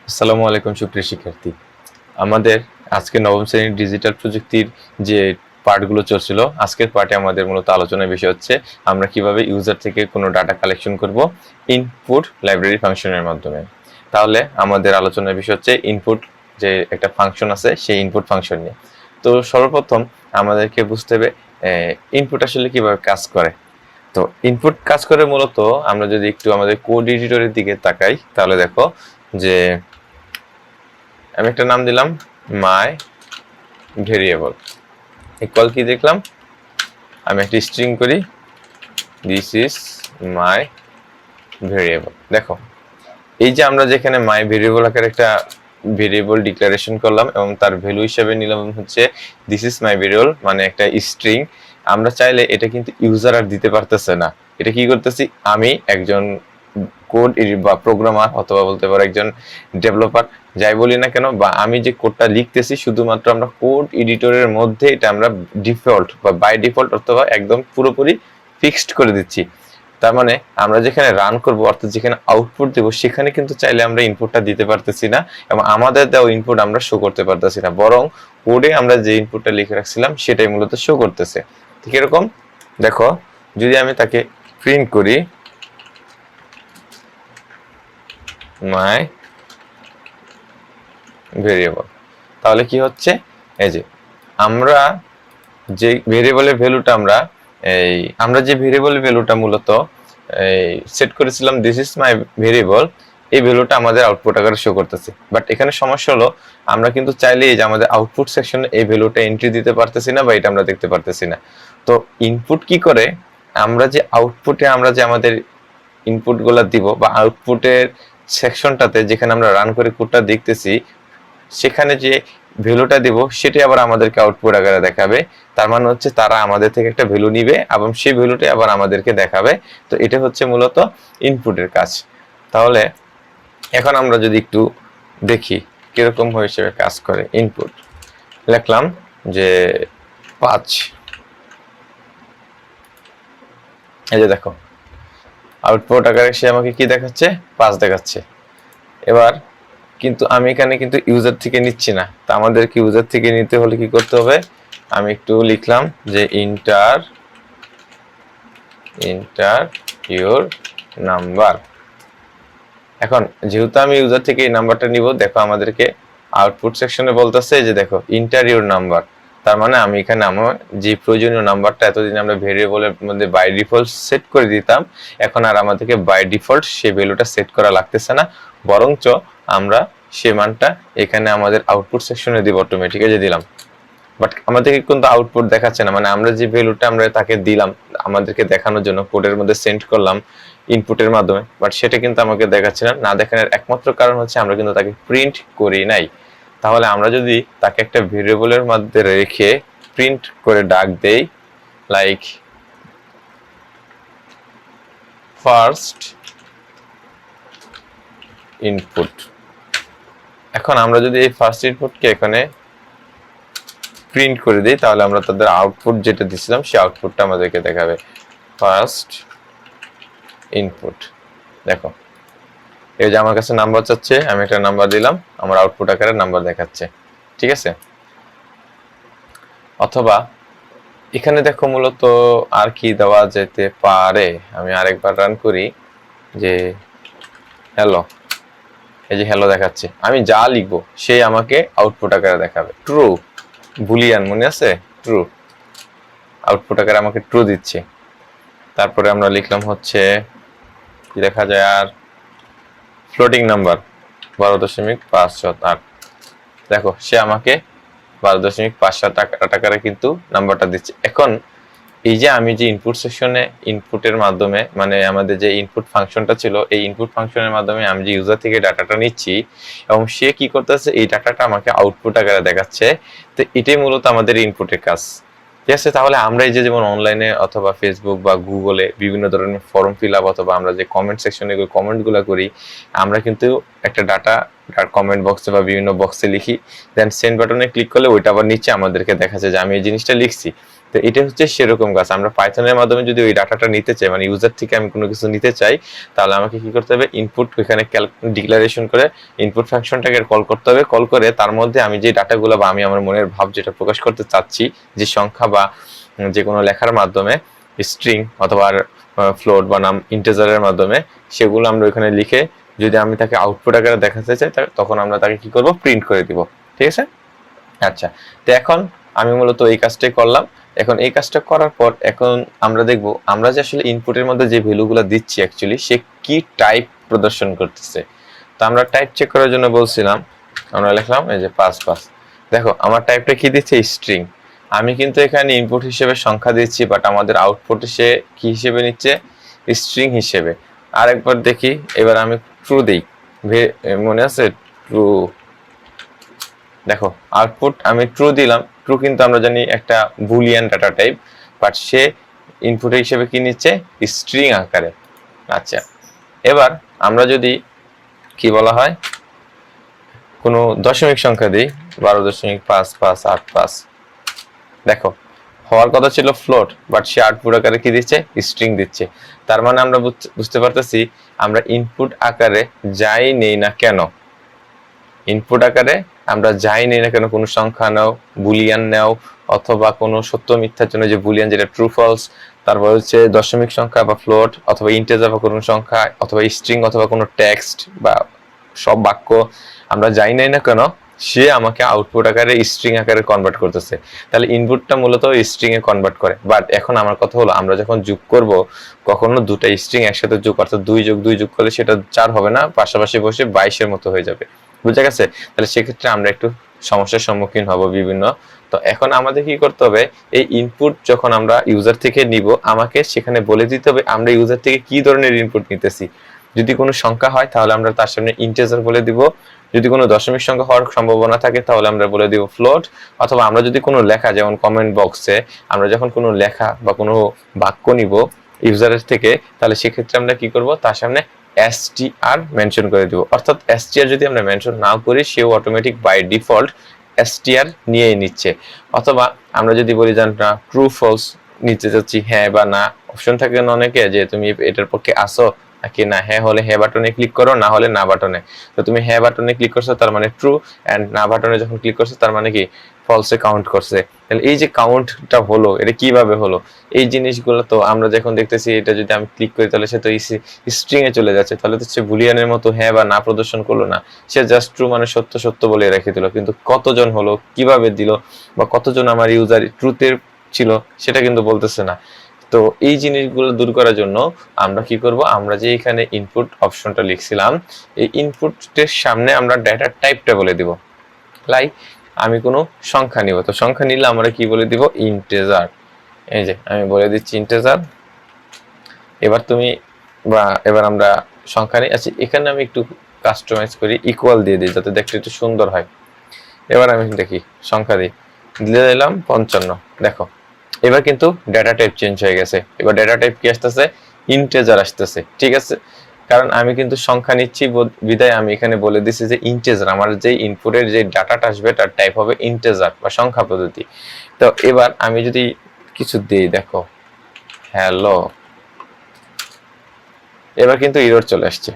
আসসালামু আলাইকুম সুপ্রিয় শিক্ষার্থী। আমাদের আজকে নবম শ্রেণীর ডিজিটাল প্রযুক্তির যে পার্টগুলো চলছিল, আজকের পার্টে আমাদের মূলত আলোচনার বিষয় হচ্ছে আমরা কিভাবে ইউজার থেকে কোনো ডাটা কালেকশন করব ইনপুট লাইব্রেরি ফাংশনের মাধ্যমে। তাহলে আমাদের আলোচনার বিষয় হচ্ছে ইনপুট, যে একটা ফাংশন আছে সেই ইনপুট ফাংশন নিয়ে। তো সর্বপ্রথম আমাদেরকে বুঝতে হবে ইনপুট আসলে কিভাবে কাজ করে। তো ইনপুট কাজ করে মূলত আমরা যদি একটু আমাদের কোড এডিটরের দিকে তাকাই তাহলে দেখো যে আমি একটা নাম দিলাম মাই ভেরিয়েবল ইকুয়াল কি দেখলাম, আমি একটা স্ট্রিং করি দিস ইজ মাই ভেরিয়েবল। দেখো এই যে আমরা যেখানে মাই ভেরিয়েবল আকারে একটা ভেরিয়েবল ডিক্লারেশন করলাম এবং তার ভ্যালু হিসেবে নিলাম হচ্ছে দিস ইজ মাই ভেরিয়েবল, মানে একটা স্ট্রিং। আমরা চাইলে এটা কিন্তু ইউজার আর দিতে পারতেছে না। এটা কি করতেছি, আমি একজন কোড বা প্রোগ্রামার অথবা বলতে পারো একজন ডেভেলপার, যাই বলি না কেন, বা আমি যে কোডটা লিখতেছি শুধুমাত্র আমরা কোড এডিটরের মধ্যে এটা আমরা ডিফল্ট বা বাই ডিফল্ট অথবা একদম পুরোপুরি ফিক্সড করে দিচ্ছি। তার মানে আমরা যেখানে রান করব অর্থাৎ যেখানে আউটপুট দেব সেখানে কিন্তু চাইলে আমরা ইনপুটটা দিতে পারতেছি না এবং আমাদের দেওয়া ইনপুট আমরা শো করতে পারতেছি না, বরং কোডে আমরা যে ইনপুটটা লিখে রাখছিলাম সেটাই মূলত শো করতেছে। ঠিক এরকম দেখো, যদি আমি তাকে প্রিন্ট করি মাই ভেরিয়েবল, তাহলে কি হচ্ছে, এই যে আমরা যে ভেরিয়েবলের ভ্যালুটা আমরা যে ভেরিয়েবলের ভ্যালুটা মূলত সেট করেছিলাম দিস ইজ মাই ভেরিয়েবল, এই ভ্যালুটা আমাদের আউটপুট আকারে শো করতেছে। বাট এখানে সমস্যা হলো আমরা কিন্তু চাইলে এই যে আমাদের আউটপুট সেকশনে এই ভ্যালুটা এন্ট্রি দিতে পারতেছি না বা এটা আমরা দেখতে পারতেছি না। তো ইনপুট কি করে, আমরা যে আউটপুটে আমরা যে আমাদের ইনপুটগুলো দিব বা আউটপুটের সেকশনটাতে যেখানে আমরা রান করে কোডটা দেখতেছি সেখানে যে ভ্যালুটা দিব সেটি আবার আমাদেরকে আউটপুট আকারে দেখাবে। তার মানে হচ্ছে তারা আমাদের থেকে একটা ভ্যালু নিবে এবং সেই ভ্যালুটাই আবার আমাদেরকে দেখাবে। তো এটা হচ্ছে মূলত ইনপুটের কাজ। তাহলে এখন আমরা যদি একটু দেখি কিরকম হিসেবে কাজ করে ইনপুট, লিখলাম যে 5, এই যে দেখো আউটপুট আকারে সে আমাকে কি দেখাচ্ছে, 5 দেখাচ্ছে। এবার কিন্তু আমি এখানে কিন্তু ইউজার থেকে নিচ্ছি না, তা আমাদেরকে ইউজার থেকে নিতে হলে কি করতে হবে, আমি একটু লিখলাম যে ইন্টার ইউর নাম্বার। এখন যেহেতু আমি ইউজার থেকে এই নাম্বারটা নিব, দেখো আমাদেরকে আউটপুট সেকশনে বলতেছে যে দেখো ইন্টার ইউর নাম্বার। তার মানে আমি এখানে আমার যে প্রয়োজনীয় নাম্বারটা এতদিন আমরা ভেরিয়েবলের মধ্যে বাই ডিফল্ট সেট করে দিতাম, এখন আর আমাদেরকে বাই ডিফল্ট সেই ভ্যালুটা সেট করা লাগতেছে না, বরঞ্চ আমরা সে মানটা এখানে আমাদের আউটপুট সেকশনে দিব, অটোমেটিক্যালি দিলাম। বাট আমাদেরকে কিন্তু আউটপুট দেখাচ্ছে না, মানে আমরা যে ভ্যালুটা আমরা তাকে দিলাম আমাদেরকে দেখানোর জন্য কোডের মধ্যে সেন্ড করলাম ইনপুটের মাধ্যমে, বাট সেটা কিন্তু আমাকে দেখাচ্ছে না। না দেখানোর একমাত্র কারণ হচ্ছে আমরা কিন্তু তাকে প্রিন্ট করি নাই। তাহলে আমরা যদি তাকে একটা ভেরিয়েবলের মধ্যে রেখে প্রিন্ট করে ডাক দেই লাইক ফার্স্ট ইনপুট, এখন আমরা যদি এই ফার্স্ট ইনপুটকে এখানে প্রিন্ট করে দিই তাহলে আমরা তাদের আউটপুট যেটা দিছিলাম সেই আউটপুটটা আমাদেরকে দেখাবে ফার্স্ট ইনপুট। দেখো এই যে আমার কাছে নাম্বার চাচ্ছে, আমি একটা নাম্বার দিলাম, আমার আউটপুট আকারে নাম্বার দেখাচ্ছে। ঠিক আছে, অথবা এখানে দেখো মূলত আর কি দেওয়া যেতে পারে, আমি আরেকবার রান করি যে হ্যালো, এই যে হ্যালো দেখাচ্ছে, আমি যা লিখবো সেই আমাকে আউটপুট আকারে দেখাবে ট্রু, বুলিয়ান মনে আছে, ট্রু, আউটপুট আকারে আমাকে ট্রু দিচ্ছে। তারপরে আমরা লিখলাম হচ্ছে কি দেখা যায় আর ফ্লোটিং নাম্বার 12.578, দেখো সে আমাকে 12.578 টাকারে কিন্তু নাম্বারটা দিচ্ছে। এখন এই যে আমি যে ইনপুট সেকশনে ইনপুটের মাধ্যমে মানে আমাদের যে ইনপুট ফাংশনটা ছিল এই ইনপুট ফাংশনের মাধ্যমে আমি যে ইউজার থেকে ডাটাটা নিচ্ছি এবং সে কি করতেছে এই ডাটাটা আমাকে আউটপুট আকারে দেখাচ্ছে। তো এটাই মূলত আমাদের ইনপুটের কাজ। ঠিক আছে, তাহলে আমরা এই যে যেমন অনলাইনে অথবা ফেসবুক বা গুগলে বিভিন্ন ধরনের ফর্ম ফিল আপ অথবা আমরা যে কমেন্ট সেকশনে কমেন্টগুলো করি, আমরা কিন্তু একটা ডাটা কমেন্ট বক্সে বা বিভিন্ন বক্সে লিখি, দেন সেন্ড বাটনে ক্লিক করলে ওইটা আবার নিচে আমাদেরকে দেখাচ্ছে যে আমি এই জিনিসটা লিখছি। তো এটা হচ্ছে সেরকম কাজ। আমরা পাইথনের মাধ্যমে যদি ওই ডাটাটা নিতে চাই, মানে ইউজার থেকে আমি কোনো কিছু নিতে চাই, তাহলে আমাকে কি করতে হবে, ইনপুট ওইখানে ডিক্লারেশন করে ইনপুট ফাংশনটাকে কল করতে হবে। কল করে তার মধ্যে আমি যে ডাটাগুলো বা আমি আমার মনের ভাব যেটা প্রকাশ করতে চাচ্ছি, যে সংখ্যা বা যে কোনো লেখার মাধ্যমে, স্ট্রিং অথবা ফ্লোট বা নাম ইন্টিজারের মাধ্যমে, সেগুলো আমরা ওইখানে লিখে যদি আমি তাকে আউটপুট আকারে দেখাতে চাই, তখন আমরা তাকে কি করব, প্রিন্ট করে দিব। ঠিক আছে? আচ্ছা, তো এখন আমি মূলত এই কাজটাই করলাম। এখন এই কাজটা করার পর এখন আমরা দেখব আমরা যে আসলে ইনপুটের মধ্যে যে ভ্যালুগুলো দিচ্ছি অ্যাকচুয়ালি সে কি টাইপ প্রদর্শন করতেছে। তো আমরা টাইপ চেক করার জন্য বলছিলাম, আমরা লিখলাম এই যে 5 দেখো আমার টাইপটা কি দিচ্ছে, স্ট্রিং। আমি কিন্তু এখানে ইনপুট হিসেবে সংখ্যা দিচ্ছি, বাট আমাদের আউটপুটে সে কি হিসেবে নিচ্ছে, স্ট্রিং হিসেবে। আরেকবার দেখি, এবার আমি ট্রু দিই, মনে আছে ট্রু। দেখো আউটপুট আমি ট্রু দিলাম। ট্রু কিন্তু আমরা জানি একটা Boolean data type, but say input হিসেবে কি নিচ্ছে, স্ট্রিং আকারে। আচ্ছা, এবার আমরা যদি কি বলা হয়, কোনো দশমিক সংখ্যা দিই, 12.5585। দেখো হওয়ার কথা ছিল ফ্লোট, বাট সে আউটপুট আকারে কি দিচ্ছে, স্ট্রিং দিচ্ছে। তার মানে আমরা বুঝতে পারতেছি আমরা ইনপুট আকারে যাই নেই না কেন, ইনপুট আকারে আমরা যাই নেই না কেন, কোনো সংখ্যা নাও, বুলিয়ান নাও, অথবা কোনো সত্য মিথ্যার জন্য যে বুলিয়ান, যেটা ট্রু ফলস, তারপর হচ্ছে দশমিক সংখ্যা বা ফ্লোট, অথবা ইন্টিজার বা কোনো সংখ্যা, অথবা স্ট্রিং, অথবা কোনো টেক্সট বা সব বাক্য, আমরা যাই নাই না কেন, সে আমাকে আউটপুট আকারে স্ট্রিং আকারে কনভার্ট করতেছে। তাহলে ইনপুটটা মূলত স্ট্রিং এ কনভার্ট করে। বাট এখন আমার কথা হলো, আমরা যখন যোগ করব, কখনো দুটা স্ট্রিং একসাথে যোগ, অর্থাৎ 2 + 2 যোগ করলে সেটা 4 হবে না, পাশাপাশি বসে 22-এর মতো হয়ে যাবে। বুঝা গেছে? তাহলে সেক্ষেত্রে আমরা একটু সমস্যার সম্মুখীন হব বিভিন্ন। তো এখন আমাদের কি করতে হবে, এই ইনপুট যখন আমরা ইউজার থেকে নিব, আমাকে সেখানে বলে দিতে হবে আমরা ইউজার থেকে কি ধরনের ইনপুট নিতেছি। যদি কোনো সংখ্যা হয় তাহলে আমরা তার সামনে ইন্টিজার বলে দিব, যদি কোনো দশমিক সংখ্যা হওয়ার সম্ভাবনা থাকে তাহলে আমরা বলে দিব ফ্লোট, অথবা আমরা যদি কোনো লেখা, যেমন কমেন্ট বক্সে আমরা যখন কোনো লেখা বা কোনো বাক্য নিব ইউজারের থেকে, তাহলে সেক্ষেত্রে আমরা কি করব, তার সামনে str মেনশন করে দিব। অর্থাৎ str যদি আমরা মেনশন না করি, সেও অটোমেটিক বাই ডিফল্ট str নিয়ে নিচ্ছে। অথবা আমরা যদি বলি যে না ট্রু ফলস নিতে চাচ্ছি, হ্যাঁ বা না, অপশন থাকে না অনেকে যে তুমি এটার পক্ষে আসো নাকি না, হ্যাঁ হলে হ্যাঁ বাটনে ক্লিক করো, না হলে না বাটনে। তো তুমি হ্যাঁ বাটনে ক্লিক করছো তার মানে ট্রু, এন্ড না বাটনে যখন ক্লিক করছো তার মানে কি ফলসে কাউন্ট করছে। তাহলে এই যে কাউন্টটা হলো, এটা কিভাবে হলো, এই জিনিসগুলো তো আমরা যখন দেখতেছি, এটা যদি আমি ক্লিক করি তাহলে সে তো স্ট্রিং এ চলে যাচ্ছে, তাহলে তো সে বুলিয়ানের মতো হ্যাঁ বা না প্রদর্শন করলো না, সে জাস্ট ট্রু মানে সত্য সত্য বলে রেখে দিল। কিন্তু কতজন হলো, কিভাবে দিল, বা কতজন আমার ইউজার ট্রুথের ছিল, সেটা কিন্তু বলতেছে না। তো এই জিনিসগুলো দূর করার জন্য আমরা কি করব, আমরা যে এখানে ইনপুট অপশনটা লিখছিলাম, এই ইনপুটের সামনে আমরা ডেটা টাইপটা বলে দিব। লাইক আমি কোনো সংখ্যা নিব, তো সংখ্যা নিলে আমরা কি বলে দিব, ইন্টিজার। এই যে আমি বলে দিচ্ছি ইন্টিজার। এবার তুমি বা এবার আমরা সংখ্যা নিই। আচ্ছা, এখানে আমি একটু কাস্টমাইজ করি, ইকুয়াল দিয়ে দিই যাতে দেখতে একটু সুন্দর হয়। এবার আমি দেখি সংখ্যা দিই, দিয়ে দিলাম 55। দেখো এবার কিন্তু ডেটা টাইপ চেঞ্জ হয়ে গেছে। এবার ডেটা টাইপ কি আসতেছে, ইন্টিজার আসতেছে। ঠিক আছে, কারণ আমি কিন্তু সংখ্যা নিচ্ছি বিধায় আমি এখানে বলে দিছি যে ইন্টিজার, আমার যে ইনপুটের যে ডাটাটা আসবে তার টাইপ হবে ইন্টিজার বা সংখ্যা পদ্ধতি। তো এবার আমি যদি কিছু দিই, দেখো হ্যালো, এবার কিন্তু এরর চলে আসছে।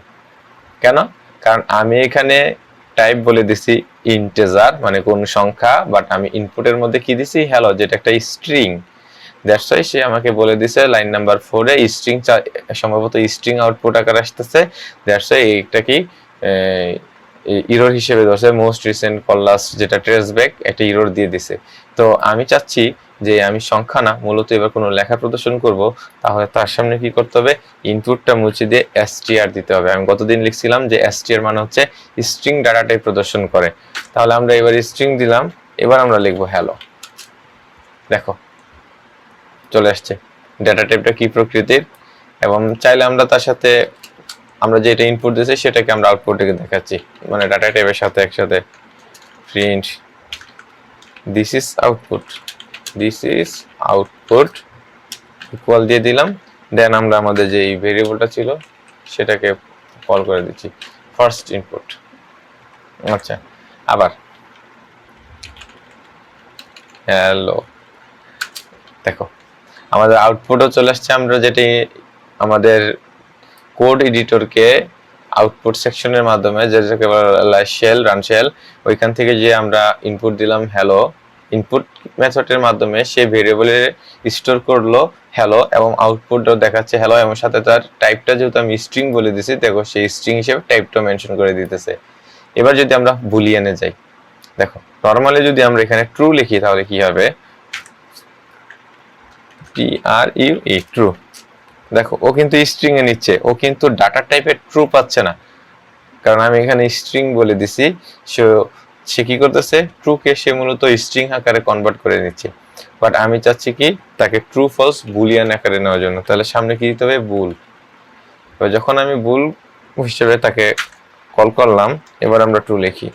কেন? কারণ আমি এখানে টাইপ বলে দিছি ইন্টিজার মানে কোন সংখ্যা, বাট আমি ইনপুটের মধ্যে কি দিছি, হ্যালো, যেটা একটা স্ট্রিং। দ্যাটস ওয়াই সে আমাকে বলে দিছে লাইন নাম্বার 4 এ স্ট্রিং, সম্ভবত স্ট্রিং আউটপুট আকারে আসতেছে। দ্যাটস ওয়াই এইটা কি ইরর হিসেবে ধরছে, মোস্ট রিসেন্ট কল লাস্ট যেটা ট্রেস ব্যাক, একটা ইরর দিয়ে দিছে। তো আমি চাচ্ছি যে আমি সংখ্যা না, মূলত এবার কোনো লেখা প্রদর্শন করব, তাহলে তার সামনে কি করতে হবে, ইনপুটটা মুছে দিয়ে str দিতে হবে। আমি গতদিন লিখছিলাম যে str মানে হচ্ছে স্ট্রিং ডাটা টাইপ প্রদর্শন করে। তাহলে আমরা এবার স্ট্রিং দিলাম, এবার আমরা লিখবো হ্যালো। দেখো চলে আসছে ডেটা টাইপটা কি প্রকৃতির, এবং চাইলে আমরা তার সাথে আমরা যেটা ইনপুট দিয়েছি সেটাকে আমরা আউটপুটে দেখাচ্ছি, মানে ডাটা টাইপের সাথে একসাথে print this is output, this is output equal দিয়ে দিলাম। দেন আমরা আমাদের যে ভেরিয়েবলটা ছিল সেটাকে কল করে দিচ্ছি ফার্স্ট ইনপুট। আচ্ছা, আবার হ্যালো। দেখো আমাদের আউটপুটও চলে আসছে। আমরা যেটি আমাদের কোড এডিটরকে আউটপুট সেকশনের মাধ্যমে যেটাকে বলা শেল, রান শেল, ওইখান থেকে যে আমরা ইনপুট দিলাম হ্যালো, ইনপুট মেথডের মাধ্যমে সে ভেরিয়েবলে স্টোর করলো হ্যালো এবং আউটপুটও দেখাচ্ছে হ্যালো, এবং সাথে তার টাইপটা যেহেতু আমি স্ট্রিং বলে দিছি, দেখো সেই স্ট্রিং হিসেবে টাইপটা মেনশন করে দিতেছে। এবার যদি আমরা বুলিয়ানে যাই, দেখো নরমালি যদি আমরা এখানে ট্রু লিখি তাহলে কি হবে, TRUE ট্রু। দেখো ও কিন্তু স্ট্রিং এ নিচ্ছে, ও কিন্তু ডাটা টাইপের ট্রু পাচ্ছে না, কারণ আমি এখানে স্ট্রিং বলে দিছি। সে কি করতেছে, ট্রু কে সে মূলত স্ট্রিং আকারে কনভার্ট করে নিচ্ছে। বাট আমি চাচ্ছি কি তাকে ট্রু ফলস বুলিয়ান আকারে নেওয়ার জন্য, তাহলে সামনে কি দিতে হবে, বুল। এবার যখন আমি বুল হিসেবে তাকে কল করলাম, এবার আমরা ট্রু লিখি,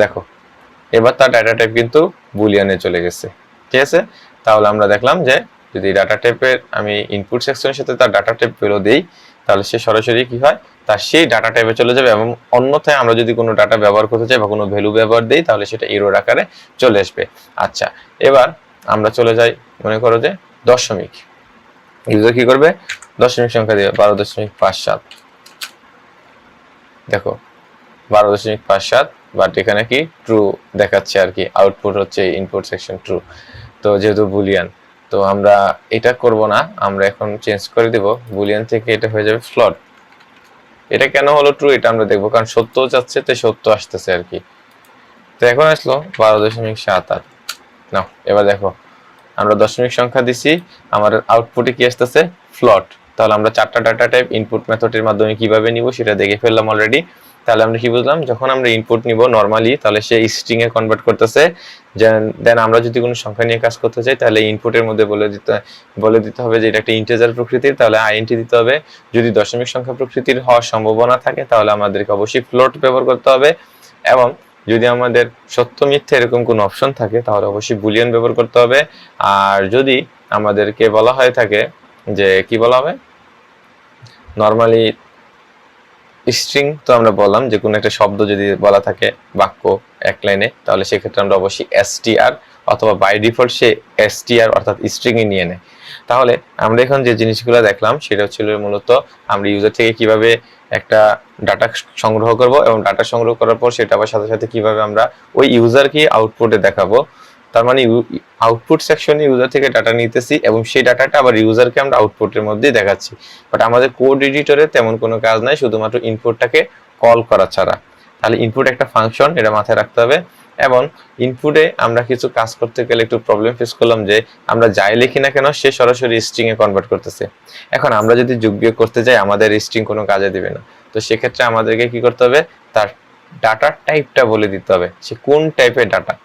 দেখো এবার তার ডাটা টাইপ কিন্তু বুলিয়ানে চলে গেছে। ঠিক আছে, তাহলে আমরা দেখলাম যে যদি ডাটা টাইপের আমি ইনপুট সেকশনের সাথে তার ডাটা টাইপ ভ্যালু দেই, তাহলে সে সরাসরি কি হয়, তার সেই ডাটা টাইপে চলে যাবে, এবং অন্যথায় আমরা যদি কোনো ডাটা ব্যবহার করতে চাই বা কোনো ভ্যালু ব্যবহার দেই, তাহলে সেটা এরর আকারে চলে আসবে। আচ্ছা, এবার আমরা চলে যাই, মনে করো যে দশমিক, ইউজার কি করবে, দশমিক সংখ্যা দিবে 12.57, দেখো 12.57, বাট এখানে কি ট্রু দেখাচ্ছে আর কি, আউটপুট হচ্ছে ইনপুট সেকশন ট্রু, তো যেহেতু বুলিয়ান। তো আমরা এটা করব না, আমরা এখন চেঞ্জ করে দেব, বুলিয়ান থেকে এটা হয়ে যাবে ফ্লট। এটা কেন হলো ট্রু এটা আমরা দেখবো, কারণ সত্য যাচ্ছে তো সত্য আসতেছে আর কি। তো এখন আসলো 12.78, নাও এবার দেখো আমরা দশমিক সংখ্যা দিছি, আমার আউটপুটে কি আসতেছে, ফ্লট। তাহলে আমরা চারটা ডাটা টাইপ ইনপুট মেথডের মাধ্যমে কিভাবে নিব সেটা দেখে ফেললাম অলরেডি। তাহলে আমরা কি বুঝলাম, যখন আমরা ইনপুট নিব নরমালি, তাহলে সে স্ট্রিং এ কনভার্ট করতেছে। দেন আমরা যদি কোনো সংখ্যা নিয়ে কাজ করতে চাই, তাহলে ইনপুটের মধ্যে বলে দিতে হবে যে এটা একটা ইন্টিজার প্রকৃতির, তাহলে আইএনটি দিতে হবে। যদি দশমিক সংখ্যা প্রকৃতির হওয়ার সম্ভাবনা থাকে, তাহলে আমাদেরকে অবশ্যই ফ্লোট ব্যবহার করতে হবে, এবং যদি আমাদের সত্য মিথ্যা এরকম কোনো অপশন থাকে, তাহলে অবশ্যই বুলিয়ান ব্যবহার করতে হবে। আর যদি আমাদেরকে বলা হয়ে থাকে যে কি বলা হবে, নরমালি স্ট্রিং, তো আমরা বললাম যে কোনো একটা শব্দ যদি বলা থাকে বাক্য এক লাইনে, তাহলে সেক্ষেত্রে আমরা অবশ্যই str, অথবা বাই ডিফল্ট সে str অর্থাৎ স্ট্রিং এ নিয়ে নেয়। তাহলে আমরা এখন যে জিনিসগুলো দেখলাম সেটা হচ্ছিল মূলত আমরা ইউজার থেকে কিভাবে একটা ডাটা সংগ্রহ করব, এবং ডাটা সংগ্রহ করার পর সেটা আবার সাথে সাথে কিভাবে আমরা ওই ইউজারকে আউটপুটে দেখাবো। তার মানে আউটপুট সেকশনে ইউজার থেকে ডাটা নিতেছি, এবং সেই ডাটাটা আবার ইউজারকে আমরা আউটপুটের মধ্যেই দেখাচ্ছি। বাট আমাদের কোড এডিটরে তেমন কোনো কাজ নাই, শুধুমাত্র ইনপুটটাকে কল করা ছাড়া। তাহলে ইনপুট একটা ফাংশন, এটা মাথায় রাখতে হবে। এবং ইনপুটে আমরা কিছু কাজ করতে গেলে একটু প্রবলেম ফেস করলাম, যে আমরা যাই লিখি না কেন সে সরাসরি স্ট্রিং এ কনভার্ট করতেছে। এখন আমরা যদি যোগ বিয়োগ করতে যাই, আমাদের স্ট্রিং কোনো কাজে দিবে না। তো সেক্ষেত্রে আমাদেরকে কি করতে হবে, তার ডাটার টাইপটা বলে দিতে হবে, সে কোন টাইপের ডাটা।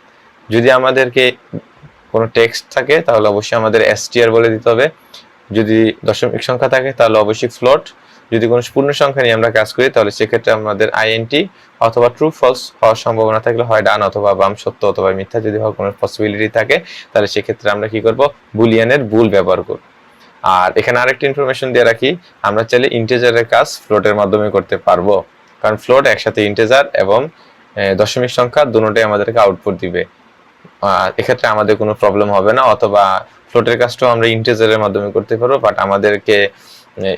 যদি আমাদেরকে কোনো টেক্সট থাকে তাহলে অবশ্যই আমাদের str বলে দিতে হবে, যদি দশমিক সংখ্যা থাকে তাহলে অবশ্যই ফ্লোট, যদি কোনো পূর্ণ সংখ্যা নিয়ে আমরা কাজ করি তাহলে সেক্ষেত্রে আমাদের int, অথবা ট্রু ফলস হওয়ার সম্ভাবনা থাকলে হয় ডান অথবা বাম, সত্য অথবা মিথ্যা যদি হওয়ার কোনো পসিবিলিটি থাকে, তাহলে সেক্ষেত্রে আমরা কি করব, বুলিয়ানের বুল ব্যবহার করব। আর এখানে আরেকটা ইনফরমেশন দিয়ে রাখি, আমরা চাইলে ইন্টিজারের কাজ ফ্লোটের মাধ্যমে করতে পারবো, কারণ ফ্লোট একসাথে ইন্টিজার এবং দশমিক সংখ্যা দুটোটাই আমাদেরকে আউটপুট দিবে। এক্ষেত্রে আমাদের কোনো প্রবলেম হবে না, অথবা ফ্লোটের কাজটাও আমরা ইন্টিজারের মাধ্যমে করতে পারবো। বাট আমাদেরকে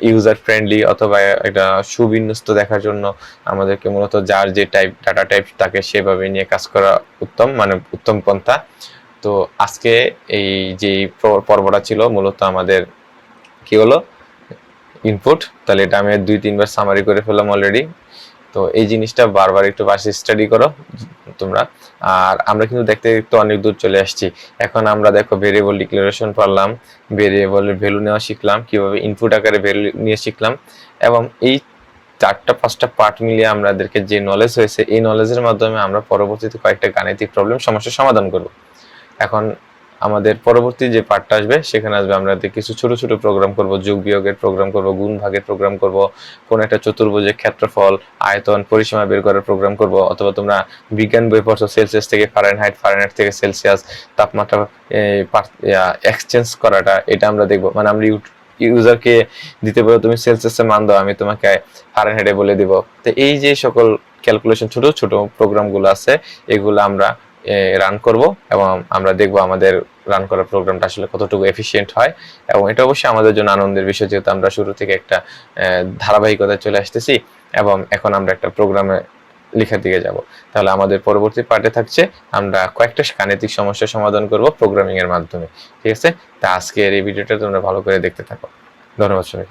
ইউজার ফ্রেন্ডলি অথবা একটা সুবিন্যস্ত দেখার জন্য আমাদেরকে মূলত যার যে টাইপ ডাটা টাইপ তাকে সেভাবে নিয়ে কাজ করা উত্তম, মানে উত্তম পন্থা। তো আজকে এই যে পর্বটা ছিল মূলত আমাদের কি হলো, ইনপুট। তাহলে এটা আমি 2-3 বার সামারি করে ফেললাম অলরেডি। তো এই জিনিসটা বারবার একটু পাশে স্টাডি করো তোমরা। আর আমরা কিন্তু দেখতে দেখতে অনেক দূর চলে আসছি। এখন আমরা দেখো ভেরিয়েবল ডিক্লারেশন পারলাম, ভেরিয়েবলের ভ্যালু নেওয়া শিখলাম, কিভাবে ইনপুট আকারে ভ্যালু নিয়ে শিখলাম, এবং এই 4-5টা পার্ট মিলিয়ে আমাদেরকে যে নলেজ হয়েছে, এই নলেজের মাধ্যমে আমরা পরবর্তীতে কয়েকটা গাণিতিক প্রবলেম সমস্যার সমাধান করব। এখন আমাদের পরবর্তী যে পার্টটা আসবে সেখানে আসবে আমরা কিছু ছোট ছোট প্রোগ্রাম করব, যোগ বিয়োগের প্রোগ্রাম করব, গুণ ভাগের প্রোগ্রাম করব, কোন একটা চতুর্ভুজের ক্ষেত্রফল, আয়তন, পরিসীমা বের করার প্রোগ্রাম করব। অথবা তোমরা বিজ্ঞান বই পড়ছো সেলসিয়াস থেকে ফারেনহাইট, ফারেনহাইট থেকে সেলসিয়াস, তাপমাত্রা এক্সচেঞ্জ করাটা, এটা আমরা দেখব। মানে আমরা ইউজারকে দিতে পারো তুমি সেলসিয়াসের মান দাও, আমি তোমাকে ফারেনহাইটে বলে দিব। তো এই যে সকল ক্যালকুলেশন ছোট ছোট প্রোগ্রামগুলো আছে, এগুলো আমরা রান করব এবং আমরা দেখব আমাদের রান করা প্রোগ্রামটা আসলে কতটুকু এফিশিয়েন্ট হয়। এবং এটা অবশ্যই আমাদের জন্য আনন্দের বিষয়, যেহেতু আমরা শুরু থেকে একটা ধারাবাহিকতায় চলে আসতেছি এবং এখন আমরা একটা প্রোগ্রামে লেখার দিকে যাব। তাহলে আমাদের পরবর্তী পার্টে থাকছে আমরা কয়েকটা গাণিতিক সমস্যার সমাধান করব প্রোগ্রামিং এর মাধ্যমে। ঠিক আছে, তা আজকের এই ভিডিওটা তোমরা ভালো করে দেখতে থাকো। ধন্যবাদ সবাই।